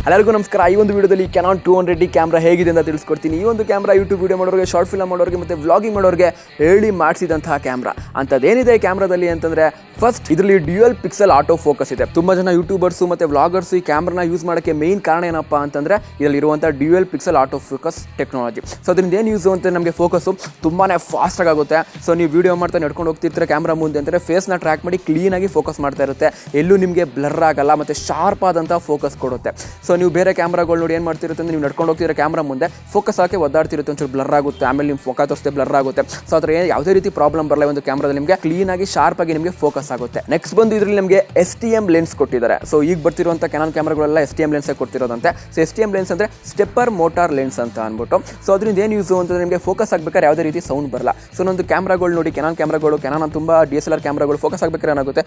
ಎಲ್ಲರಿಗೂ ನಮಸ್ಕಾರ. ಈ ಒಂದು ವಿಡಿಯೋದಲ್ಲಿ ಕ್ಯಾನಾನ್ 200D ಕ್ಯಾಮ್ರಾ ಹೇಗಿದೆ ಅಂತ ತಿಳಿಸ್ಕೊಡ್ತೀನಿ. ಈ ಒಂದು ಕ್ಯಾಮ್ರಾ ಯೂಟ್ಯೂಬ್ ವಿಡಿಯೋ ಮಾಡೋರಿಗೆ, ಶಾರ್ಟ್ ಫಿಲ್ಮ್ ಮಾಡೋರಿಗೆ ಮತ್ತು ವ್ಲಾಗಿಂಗ್ ಮಾಡೋರಿಗೆ ಹೇಳಿ ಮಾಡಿಸಿದಂತಹ ಕ್ಯಾಮ್ರಾ. ಅಂಥದ್ದೇನಿದೆ ಕ್ಯಾಮ್ರಾದಲ್ಲಿ ಅಂತಂದರೆ, ಫಸ್ಟ್ ಇದರಲ್ಲಿ ಡ್ಯೂಯಲ್ ಪಿಕ್ಸೆಲ್ ಆಟೋ ಫೋಕಸ್ ಇದೆ. ತುಂಬ ಜನ ಯೂಟ್ಯೂಬರ್ಸು ಮತ್ತು ವ್ಲಾಗರ್ಸು ಈ ಕ್ಯಾಮ್ರಾನ ಯೂಸ್ ಮಾಡೋಕ್ಕೆ ಮೇನ್ ಕಾರಣ ಏನಪ್ಪ ಅಂತಂದರೆ ಇದರಲ್ಲಿರುವಂಥ dual pixel auto focus technology. So ಅದರಿಂದ ಏನು ಯೂಸು ಅಂತ ನಮಗೆ ಫೋಕಸ್ಸು ತುಂಬಾ ಫಾಸ್ಟಾಗಿ ಆಗುತ್ತೆ. ಸೊ ನೀವು ವೀಡಿಯೋ ಮಾಡ್ತಾ ನಡ್ಕೊಂಡು ಹೋಗ್ತಿರ್ತಾರೆ ಕ್ಯಾಮ್ರಾ ಮುಂದೆ ಅಂತಂದರೆ ಫೇಸ್ನ ಟ್ರ್ಯಾಕ್ ಮಾಡಿ ಕ್ಲೀನಾಗಿ ಫೋಕಸ್ ಮಾಡ್ತಾ ಇರುತ್ತೆ. ಎಲ್ಲೂ ನಿಮಗೆ ಬ್ಲರ್ ಆಗಲ್ಲ ಮತ್ತು ಶಾರ್ಪ್ ಆದಂಥ ಫೋಕಸ್ ಕೊಡುತ್ತೆ. ಸೊ ನೀವು ಬೇರೆ ಕ್ಯಾಮ್ರಾಗಳು ನೋಡಿ ಏನು ಮಾಡ್ತಿರುತ್ತೆ ಅಂದರೆ, ನೀವು ನಡ್ಕೊಂಡು ಹೋಗ್ತಿರೋ ಕ್ಯಾಮ್ರಾ ಮುಂದೆ ಫೋಕಸ್ ಹಾಕಿ ಒದ್ದಾಡ್ತಿರುತ್ತೆ, ಒಂಚೂರು ಬ್ಲರ್ ಆಗುತ್ತೆ, ಆಮೇಲೆ ನಿಮ್ಮ ಮುಖ ತೋರಿಸ್ತೆ ಬ್ಲರ್ ಆಗುತ್ತೆ. ಸೊ ಅದರ ಯಾವುದೇ ರೀತಿ ಪ್ರಾಬ್ಲಮ್ ಬರಲ್ಲ. ಒಂದು ಕ್ಯಾಮ್ರಾದಲ್ಲಿ ನಿಮಗೆ ಕ್ಲೀನಾಗಿ ಶಾರ್ಪಾಗಿ ನಿಮಗೆ ಫೋಕಸ್ ಆಗುತ್ತೆ. ನೆಕ್ಸ್ಟ್ ಬಂದು ಇದರಲ್ಲಿ ನಮಗೆ STM ಲೆನ್ಸ್ ಕೊಟ್ಟಿದ್ದಾರೆ. ಸೊ ಈಗ ಬರ್ತಿರುವಂಥ ಕ್ಯಾನನ್ ಕ್ಯಾಮ್ರಾಗಳೆಲ್ಲ STM ಲೆನ್ಸ್ ಕೊಡ್ತಿರೋದಂತೆ. ಸೊ STM ಲೆನ್ಸ್ ಅಂದರೆ ಸ್ಟೆಪ್ಪರ್ ಮೋಟಾರ್ ಲೆನ್ಸ್ ಅಂತ ಅಂದ್ಬಿಟ್ಟು. ಸೊ ಅದರಿಂದ ಏನು ಯೂಸು ಅಂತಂದರೆ, ನಿಮಗೆ ಫೋಕಸ್ ಆಗಬೇಕಾದ್ರೆ ಯಾವುದೇ ರೀತಿ ಸೌಂಡ್ ಬರಲ್ಲ. ಸೊ ಒಂದು ಕ್ಯಾಮ್ರಾಗಳು ನೋಡಿ, ಕ್ಯಾನನ್ ಕ್ಯಾಮ್ರಾಗಳು, ಕ್ಯಾನನ್ ತುಂಬ DSLR ಕ್ಯಾಮ್ರಾಗಳು ಫೋಕಸ್ ಆಗಬೇಕಾದ್ರೆ ಏನಾಗುತ್ತೆ,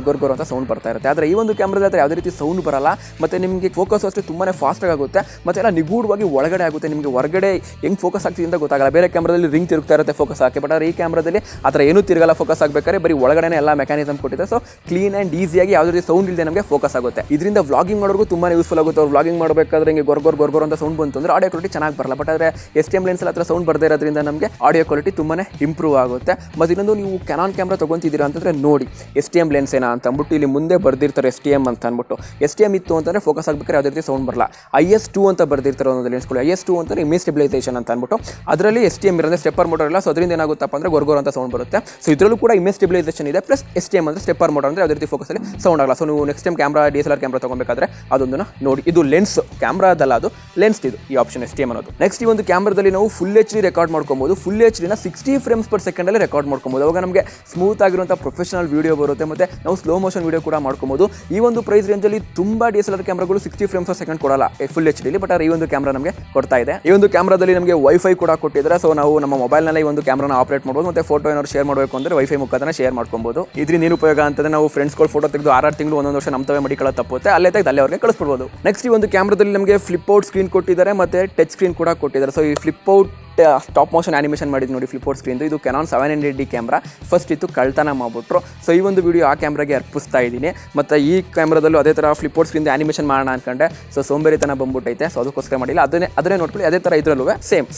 ಗೊರ್ಗೋರ್ ಅಂತ ಸೌಂಡ್ ಬರ್ತಾ ಇರುತ್ತೆ. ಆದರೆ ಈ ಒಂದು ಕ್ಯಾಮ್ರಾದ ಹತ್ರ ಯಾವುದೇ ರೀತಿ ಸೌಂಡ್ ಬರಲ್ಲ. ಮತ್ತು ನಿಮಗೆ ಫೋಕಸ್ ಅಷ್ಟೇ ತುಂಬಾ ಫಾಸ್ಟಾಗಿ ಆಗುತ್ತೆ. ಮತ್ತು ಎಲ್ಲ ನಿಗೂಢವಾಗಿ ಒಳಗಡೆ ಆಗುತ್ತೆ. ನಿಮಗೆ ಹೊರಗಡೆ ಹೆಂಗೆ ಫೋಕಸ್ ಆಗ್ತಿದೆ ಅಂತ ಗೊತ್ತಾಗಲ್ಲ. ಬೇರೆ ಕ್ಯಾಮ್ರಾದಲ್ಲಿ ರಿಂಗ್ ತಿರುಗ್ತಾ ಇರುತ್ತೆ ಫೋಕಸ್ ಹಾಕಿ, ಬಟ್ ಆದರೆ ಈ ಕ್ಯಾಮ್ರಾದಲ್ಲಿ ಆ ಥರ ಏನೂ ತಿರುಗಲ್ಲ. ಫೋಕಸ್ ಆಗಬೇಕಾದ್ರೆ ಬರೀ ಒಳಗಡೆ ಎಲ್ಲ ಮೆಕ್ಯಾನಿಸಮ್ ಕೊಟ್ಟಿದೆ. ಸೊ ಕ್ಲೀನ್ ಆ್ಯಂಡ್ ಈಸಿಯಾಗಿ ಯಾವುದೇ ರೀತಿ ಸೌಂಡ್ ಇಲ್ಲದೆ ನಮಗೆ ಫೋಕಸ್ ಆಗುತ್ತೆ. ಇದರಿಂದ ವ್ಲಾಗಿಂಗ್ ಮಾಡೋರ್ಗೂ ತುಂಬಾ ಯೂಸ್ಫುಲ್ ಆಗುತ್ತೆ. ಅವ್ರು ವ್ಲಾಗಿಂಗ್ ಮಾಡಬೇಕಾದ್ರೆ ಹಿಂಗೆ ಗೊರ್ಗೋರ್ ಅಂತ ಸೌಂಡ್ ಬಂತು ಅಂದರೆ ಆಡಿಯೋ ಕ್ವಾಲಿಟಿ ಚೆನ್ನಾಗಿ ಬರಲ್ಲ. ಬಟ್ ಆದರೆ STM ಲೆನ್ಸ್ ಹತ್ರ ಸೌಂಡ್ ಬರದೇ ಇರೋದ್ರಿಂದ ನಮಗೆ ಆಡಿಯೋ ಕ್ವಾಲಿಟಿ ತುಂಬಾ ಇಂಪ್ರೂವ್ ಆಗುತ್ತೆ. ಮತ್ತು ಇನ್ನೊಂದು, ನೀವು ಕ್ಯಾನನ್ ಕ್ಯಾಮ್ರಾ ತೊಗೊತಿದ್ದೀರಾ ಅಂತಂದರೆ ನೋಡಿ STM ಲೆನ್ಸ್ ಏನಾ ಅಂತ ಅಂದ್ಬಿಟ್ಟು ಇಲ್ಲಿ ಮುಂದೆ ಬರ್ದಿರ್ತಾರೆ STM ಅಂತ ಅಂದ್ಬಿಟ್ಟು. STM ಇತ್ತು ಅಂತಂದರೆ ಫೋಕಸ್ ಆಗಬೇಕಾದ್ರೆ ಯಾವುದೇ ರೀತಿ ಸೌಂಡ್ ಬರಲ್ಲ. IS2 ಅಂತ ಬರ್ದಿರ್ತಾರೆ ಒಂದೊಂದು ಲೆನ್ಸ್ಗಳು. IS2 ಅಂತಂದರೆ ಇಮೇಜ್ ಸ್ಟೆಬಿಲೈಸೇಷನ್ ಅಂತ ಅಂದ್ಬಿಟ್ಟು. ಅದರಲ್ಲಿ STM ಇರೋದ್ರೆ ಸ್ಟೆಪ್ಪರ್ ಮೋಟರ್ ಇಲ್ಲ. ಸೊ ಅದರಿಂದ ಏನಾಗುತ್ತಪ್ಪ ಅಂದರೆ ಗೊರ್ಗೋರ್ ಅಂತ ಸೌಂಡ್ ಬರುತ್ತೆ. ಸೊ ಇದರಲ್ಲೂ ಕೂಡ ಇಮೇಜ್ ಸ್ಟೆಬಿಲೈಸೇಷನ್ ಇದೆ. ಪ್ಲಸ್ STM ಅಂದರೆ ಸ್ಟೆಪ್ಪರ್ ಮೋಟರ್ ಅಂದರೆ ಯಾವುದೇ ರೀತಿ ಫೋಕಸಲ್ಲಿ ಸೌಂಡ್ ಆಗಲ್ಲ. ಸೊ ನೀವು next time camera DSLR camera ತೊಗೊಬೇಕಾದ್ರೆ ಅದೊಂದನ್ನು ನೋಡಿ. ಇದು ಲೆನ್ಸ್, ಕ್ಯಾಮ್ರಾದಲ್ಲ, ಅದು ಲೆನ್ಸ್. ಇದು ಈ ಆಪ್ಷನ್ STM ಅನ್ನೋದು. ನೆಕ್ಸ್ಟ್ ಈ ಒಂದು ಕ್ಯಾಮ್ರಾದಲ್ಲಿ ನಾವು ಫುಲ್ HD ರೆಕಾರ್ಡ್ ಮಾಡ್ಕೊಬೋದು. ಫುಲ್ HD ನ 60 ಫ್ರೇಮ್ಸ್ ಪರ್ ಸೆಕೆಂಡಲ್ಲಿ ರೆಕಾರ್ಡ್ ಮಾಡ್ಕೊಬೋದು. ಅವಾಗ ನಮಗೆ ಸ್ಮೂತ್ ಆಗಿರುವಂಥ ಪ್ರೊಫೆಷನಲ್ ವೀಡಿಯೋ ಬರುತ್ತೆ. ಮತ್ತು ನಾವು ಸ್ಲೋ ಮೋಷನ್ ವೀಡಿಯೋ ಕೂಡ ಮಾಡ್ಕೊಬೋದು. ಈ ಒಂದು ಪ್ರೈಸ್ ರೇಂಜಲ್ಲಿ ತುಂಬ DSLR ಕ್ಯಾಮ್ರಾಗಳು 60 ಫ್ರೇಮ್ಸ್ ಪರ್ ಸೆಕೆಂಡ್ ಕೊಡಲ್ಲ ಫುಲ್ HD ಲಿ. ಬಟ್ ಈ ಒಂದು ಕ್ಯಾಮ್ರಾ ನಮಗೆ ಕೊಡ್ತಾ ಇದೆ. ಈ ಒಂದು ಕ್ಯಾಮ್ರಾದಲ್ಲಿ ನಮಗೆ ವೈಫೈ ಕೂಡ ಕೊಟ್ಟಿದ್ದಾರೆ. ಸೊ ನಾವು ನಮ್ಮ ಮೊಬೈಲ್ನಲ್ಲಿ ಈ ಒಂದು ಕ್ಯಾಮ್ರಾನ ಆಪರೇಟ್ ಮಾಡ್ಬೋದು. ಮತ್ತು ಫೋಟೋ ಏನಾದ್ರು ಶೇರ್ ಮಾಡಬೇಕು ಅಂದರೆ ವೈಫೈ ಮುಖಾಂತರ ಶೇರ್ ಮಾಡ್ಕೊಬೋದು. ಇದರಿಂದ ಏನು ಉಪಯೋಗ ಅಂತಂದರೆ, ನಾವು ಫ್ರೆಂಡ್ಸ್ಗಳು ಫೋಟೋ ತೆಗೆದು 6 ತಿಂಗಳು ಒಂದೊಂದು ವರ್ಷ ನಮ್ಮ ತವೇ ಮಡಿಕೊಳ್ಳೋ ತಪ್ಪುತ್ತೆ, ಅಲ್ಲೇ ತೆಗೆದು ಅಲ್ಲೇ ಅವ್ರಿಗೆ ಕಳಿಸ್ಬಿಡ್ಬೋದು. ನೆಕ್ಸ್ಟ್ ಈ ಒಂದು ಕ್ಯಾಮ್ರಾದಲ್ಲಿ ನಮಗೆ ಫ್ಲಿಪ್ ಔಟ್ ಸ್ಕ್ರೀನ್ ಕೊಟ್ಟಿದ್ದಾರೆ ಮತ್ತು ಟಚ್ ಸ್ಕ್ರೀನ್ ಕೂಡ ಕೊಟ್ಟಿದ್ದಾರೆ. ಸೊ ಈ flip out stop motion animation ಮಾಡಿದ್ದು ನೋಡಿ ಫ್ಲಿಪ್ ಔಟ್ ಸ್ಕ್ರೀನ್. ಇದು ಕ್ಯಾನಾನ್ 700D ಕ್ಯಾಮ್ರಾ. ಫಸ್ಟ್ ಇತ್ತು ಕಳ್ತನ ಮಾಡ್ಬಿಟ್ರು. ಸೊ ಈ ಒಂದು ವಿಡಿಯೋ ಆ ಕ್ಯಾಮ್ರಾಗೆ ಅರ್ಪಿಸ್ತಾ ಇದ್ದೀನಿ. ಮತ್ತು ಈ ಕ್ಯಾಮ್ರಾದಲ್ಲೂ ಅದೇ ಥರ ಫ್ಲಿಪ್ ಔಟ್ ಸ್ಕ್ರೀನ್ ಆನಿಮೇಷನ್ ಮಾಡೋಣ ಅನ್ಕೊಂಡೆ. ಸೊ ಸೋಂಬೇರಿತನ ಬಂದ್ಬಿಟ್ಟೈತೆ. ಸೊ ಅದಕ್ಕೋಸ್ಕರ ಮಾಡಿಲ್ಲ. ಅದನ್ನೇ ನೋಡ್ಕೊಳ್ಳಿ. ಅದೇ ಥರ ಇದರಲ್ಲೂ ಸೇಮ್.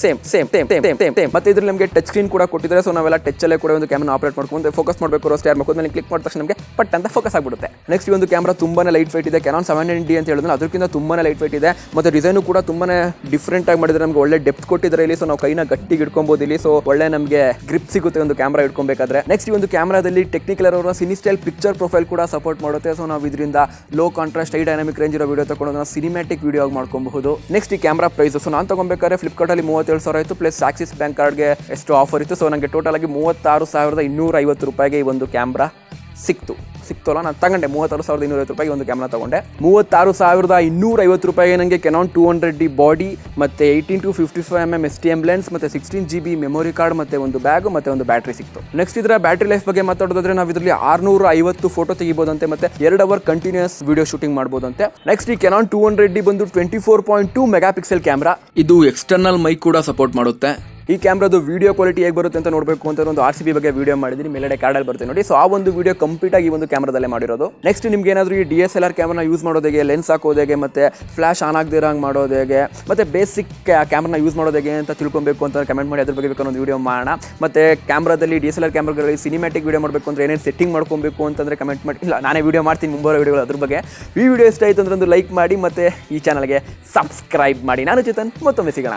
ಮತ್ತು ಇದ್ರಲ್ಲಿ ನಮಗೆ ಟಚ್ ಸ್ಕ್ರೀನ್ ಕೂಡ ಕೊಟ್ಟಿದ್ದಾರೆ. ಸೊ ನಾವೆಲ್ಲ ಟಚ್ಚಲ್ಲೇ ಕೂಡ ಒಂದು ಕ್ಯಾಮ್ರಾ ಆಪರೇಟ್ ಮಾಡ್ಕೊಂಡು ಫೋಕಸ್ ಮಾಡಬೇಕು. ಸ್ಟಾರ್ ಮಾಡ್ಕೊಂಡು ಮೇಲೆ ಕ್ಲಿಕ್ ಮಾಡಿದ ತಕ್ಷಣ ನಮಗೆ ಪಟ್ ಅಂತ ಫೋಕಸ್ ಆಗಿಬಿಡುತ್ತೆ. ನೆಕ್ಸ್ಟ್ ಈ ಒಂದು ಕ್ಯಾಮ್ರಾ ತುಂಬಾ ಲೈಟ್ ವೆಯ್ಟ್ ಇದೆ. ಕ್ಯಾನಾನ್ 700D ಅಂತ ಹೇಳಿದ್ರೆ ಅದಕ್ಕಿಂತ ತುಂಬಾ ಲೈಟ್ ವೆಯ್ಟ್ ಇದೆ. ಮತ್ತು ಡಿಸೈನು ಕೂಡ ತುಂಬಾ ಡಿಫ್ರೆಂಟ್ ಆಗಿ ಮಾಡಿದರೆ. ನಮಗೆ ಒಳ್ಳೆ ಡೆಪ್ತ್ ಕೊಟ್ಟಿದ್ದಾರೆ ಇಲ್ಲಿ. ಸೊ ನಾವು ಕೈನ ಗಟ್ಟಿಗೆ ಇಟ್ಕೊಬೋದು ಇಲ್ಲಿ. ಸೊ ಒಳ್ಳೆ ನಮಗೆ ಗ್ರಿಪ್ ಸಿಗುತ್ತೆ ಒಂದು ಕ್ಯಾಮ್ರಾ ಇಟ್ಕೊಬೇಕಾದ್ರೆ. ನೆಕ್ಸ್ಟ್ ಈ ಒಂದು ಕ್ಯಾಮ್ರಾದಲ್ಲಿ ಟೆಕ್ನಿಕಲ್ ಅವರ ಸಿನಿ ಸ್ಟೈಲ್ ಪಿಕ್ಚರ್ ಪ್ರೊಫೈಲ್ ಕೂಡ ಸಪೋರ್ಟ್ ಮಾಡುತ್ತೆ. ಸೊ ನಾವು ಇದರಿಂದ low contrast high dynamic range ಇರೋ ವಿಡಿಯೋ ತಗೊಂಡು ನಾವು ಸಿನಿಮ್ಯಾಟಿಕ್ ವಿಡಿಯೋ ಆಗಿ ಮಾಡ್ಕೊಬಹುದು. ನೆಕ್ಸ್ಟ್ ಈ ಕ್ಯಾಮ್ರಾ ಪ್ರೈಸ್, ಸೊ ನಾನು ತಗೊಬೇಕಾದ್ರೆ ಫ್ಲಿಪ್ಕಾರ್ಟಲ್ಲಿ 37,000 ಇತ್ತು. ಪ್ಲಸ್ ಆಕ್ಸಿಸ್ ಬ್ಯಾಂಕ್ ಕಾರ್ಡ್ಗೆ ಎಷ್ಟು ಆಫರ್ ಇತ್ತು. ಸೊ ನನಗೆ ಟೋಟಲ್ ಆಗಿ 36,250 ರೂಪಾಯಿಗೆ ಈ ಒಂದು ಕ್ಯಾಮ್ರಾ ಸಿಕ್ತಲ್ಲ. ನಾನು ತಗೊಂಡೆ 36,250 ರೂಪಾಯಿಗೆ ಒಂದು ಕ್ಯಾಮ್ರಾ ತಗೊಂಡೆ. 36,250 ರೂಪಾಯಿಗೆ ನನಗೆ ಕ್ಯಾನಾನ್ 200D ಬಾಡಿ ಮತ್ತು 18-55mm STM ಲೆನ್ಸ್ ಮತ್ತು 16GB ಮೆಮೊರಿ ಕಾರ್ಡ್ ಮತ್ತು ಒಂದು ಬ್ಯಾಗ್ ಮತ್ತು ಒಂದು ಬ್ಯಾಟ್ರಿ ಸಿಕ್ತು. ನೆಕ್ಸ್ಟ್ ಇದರ ಬ್ಯಾಟ್ರಿ ಲೈಫ್ ಬಗ್ಗೆ ಮಾತಾಡೋದಾದ್ರೆ, ನಾವು ಇದರಲ್ಲಿ 650 ಫೋಟೋ ತೆಗಿಬೋದಂತೆ ಮತ್ತು 2 ಅವರ್ ಕಂಟಿನ್ಯೂಸ್ ವಿಡಿಯೋ ಶೂಟಿಂಗ್ ಮಾಡ್ಬೋದಂತೆ. ನೆಕ್ಸ್ಟ್ ಈ ಕ್ಯಾನಾನ್ 200D ಬಂದು 24.2 ಮೆಗಾಪಿಕ್ಸೆಲ್ ಕ್ಯಾಮ್ರಾ. ಇದು ಎಕ್ಸ್ಟರ್ನಲ್ ಮೈಕ್ ಕೂಡ ಸಪೋರ್ಟ್ ಮಾಡುತ್ತೆ. ಈ ಕ್ಯಾಮ್ರಾದು ವಿಡಿಯೋ ಕ್ವಾಲಿಟಿ ಹೇಗೆ ಬರುತ್ತೆ ಅಂತ ನೋಡಬೇಕು ಅಂತ ಒಂದು RCB ಬಗ್ಗೆ ವಿಡಿಯೋ ಮಾಡಿದ್ದೀನಿ, ಮೇಲ್ಗಡೆ ಕಾರ್ಡಲ್ಲಿ ಬರುತ್ತೆ ನೋಡಿ. ಸೊ ಆ ಒಂದು ವಿಡಿಯೋ ಕಂಪ್ಲೀಟ್ ಆಗಿ ಈ ಒಂದು ಕ್ಯಾಮ್ರಾದಲ್ಲೇ ಮಾಡಿರೋದು. ನೆಕ್ಸ್ಟ್ ನಿಮ್ಗೆ ಏನಾದರೂ ಈ DSLR ಕ್ಯಾಮ್ರಾ ಯೂಸ್ ಮಾಡೋದು ಹೇಗೆ, ಲೆನ್ಸ್ ಹಾಕೋದು ಹೇಗೆ, ಮತ್ತು ಫ್ಲಾಶ್ ಆನ್ ಆಗದಿರೋ ಹಂಗೆ ಮಾಡೋದು ಹೇಗೆ, ಮತ್ತು ಬೇಸಿಕ್ ಕ್ಯಾಮ್ರಾನ ಯೂಸ್ ಮಾಡೋದು ಹೇಗೆ ಅಂತ ತಿಳ್ಕೊಬೇಕು ಅಂತ ಕಮೆಂಟ್ ಮಾಡಿ. ಅದ್ರ ಬಗ್ಗೆ ಬೇಕಾದ್ರೆ ಒಂದು ವಿಡಿಯೋ ಮಾಡೋಣ. ಮತ್ತು ಕ್ಯಾಮ್ರಾದಲ್ಲಿ DSLR ಕ್ಯಾಮ್ರಾಗಳಲ್ಲಿ ಸಿನಿಮ್ಯಾಟಿಕ್ ವಿಡಿಯೋ ಮಾಡಬೇಕು ಅಂದರೆ ಏನೇನು ಸೆಟ್ಟಿಂಗ್ ಮಾಡ್ಕೊಬೇಕು ಅಂತಂದರೆ ಕಮೆಂಟ್ ಮಾಡಿ. ಇಲ್ಲ, ನಾನೇ ವಿಡಿಯೋ ಮಾಡ್ತೀನಿ ಮುಂಬರೋ ವಿಡಿಯೋಗಳು ಅದ್ರ ಬಗ್ಗೆ. ಈ ವಿಡಿಯೋ ಇಷ್ಟ ಆಯಿತು ಅಂದರೆ ಒಂದು ಲೈಕ್ ಮಾಡಿ ಮತ್ತು ಈ ಚಾನಲ್ಗೆ ಸಬ್ಸ್ಕ್ರೈಬ್ ಮಾಡಿ. ನಾನು ಚೇತನ್, ಮತ್ತೊಮ್ಮೆ ಸಿಗೋಣ.